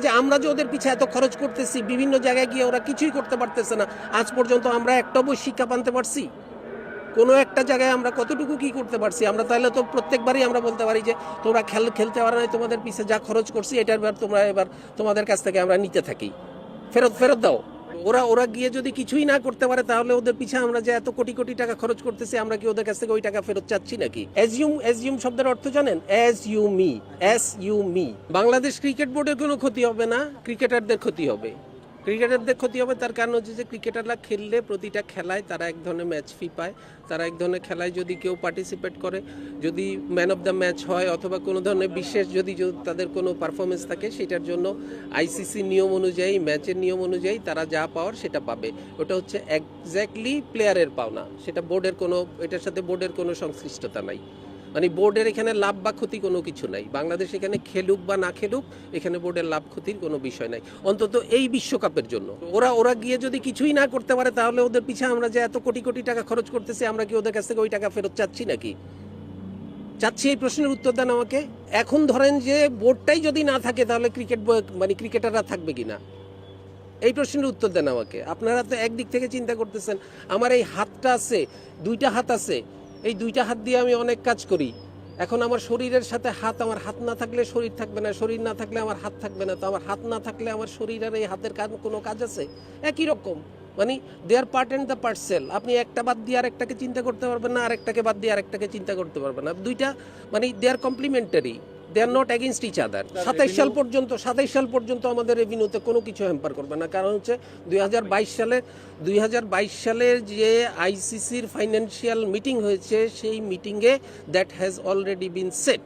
যে আমরা যে ওদের পিছে এত খরচ করতেছি, বিভিন্ন জায়গায় গিয়ে ওরা কিছুই করতে পারতেছে না, আজ পর্যন্ত আমরা একটা বই শিক্ষা পানতে পারছি? কোনো একটা জায়গায় আমরা কতটুকু কি করতে পারছি? আমরা তাহলে তো প্রত্যেকবারই আমরা বলতে পারি যে তোমরা খেলতে পারো না, তোমাদের পিছে যা খরচ করছি এটার তোমরা এবার তোমাদের কাছ থেকে আমরা নিতে থাকি, ফেরত দাও। ওরা গিয়ে যদি কিছুই না করতে পারে, তাহলে ওদের পিছে আমরা যে এত কোটি কোটি টাকা খরচ করতেছি, আমরা কি ওদের কাছ থেকে ওই টাকা ফেরত চাচ্ছি নাকি? অ্যাজিউম শব্দের অর্থ জানেন? S U me. Bangladesh cricket বোর্ডের কোনো ক্ষতি হবে না, ক্রিকেটারদের ক্ষতি হবে। ক্রিকেটারদের ক্ষতি হবে তার কারণ হচ্ছে যে ক্রিকেটাররা খেললে প্রতিটা খেলায় তারা এক ধরনের ম্যাচ ফি পায়। তারা এক ধরনের খেলায় যদি কেউ পার্টিসিপেট করে, যদি ম্যান অফ দ্য ম্যাচ হয় অথবা কোনো ধরনের বিশেষ যদি তাদের কোনো পারফরমেন্স থাকে, সেটার জন্য আইসিসি নিয়ম অনুযায়ী, ম্যাচের নিয়ম অনুযায়ী তারা যা পাওয়ার সেটা পাবে। ওটা হচ্ছে একজ্যাক্টলি প্লেয়ারের পাওনা, সেটা এটার সাথে বোর্ডের কোনো সংশ্লিষ্টতা নাই। মানে বোর্ডের এখানে লাভ বা ক্ষতি কোনো কিছু নাই। বাংলাদেশ এখানে খেলুক বা না খেলুক, এখানে বোর্ডের লাভ ক্ষতির কোনো বিষয় নাই, অন্তত এই বিশ্বকাপের জন্য। ওরা গিয়ে যদি কিছুই না করতে পারে, তাহলে ওদের পিছে আমরা যে এত কোটি কোটি টাকা খরচ করতেছি, আমরা কি ওদের কাছ থেকে ওই টাকা ফেরত চাচ্ছি নাকি? চাচ্ছি? এই প্রশ্নের উত্তর দেন আমাকে। এখন ধরেন যে বোর্ডটাই যদি না থাকে, তাহলে ক্রিকেটাররা থাকবে কিনা? এই প্রশ্নের উত্তর দেন আমাকে। আপনারা তো একদিক থেকে চিন্তা করতেছেন, আমার এই হাতটা আছে, দুইটা হাত আছে, এই দুইটা হাত দিয়ে আমি অনেক কাজ করি। এখন আমার শরীরের সাথে আমার হাত না থাকলে শরীর থাকবে না, শরীর না থাকলে আমার হাত থাকবে না। তো আমার হাত না থাকলে আমার শরীর আর এই হাতের কোনো কাজ আছে? একই রকম, মানে they R part and the parcel. আপনি একটা বাদ দিয়ে আরেকটাকে চিন্তা করতে পারবেন না, আরেকটাকে বাদ দিয়ে আরেকটাকে চিন্তা করতে পারবেন না। দুইটা মানে they are complementary, they are not against each other. 27 সাল পর্যন্ত আমাদের রেভিনিউতে কোনো কিছু হ্যাম্পার করবে না, কারণ হচ্ছে 2022 সালে যে আইসিসির ফাইন্যান্সিয়াল মিটিং হয়েছে, সেই মিটিংয়ে that has already been set.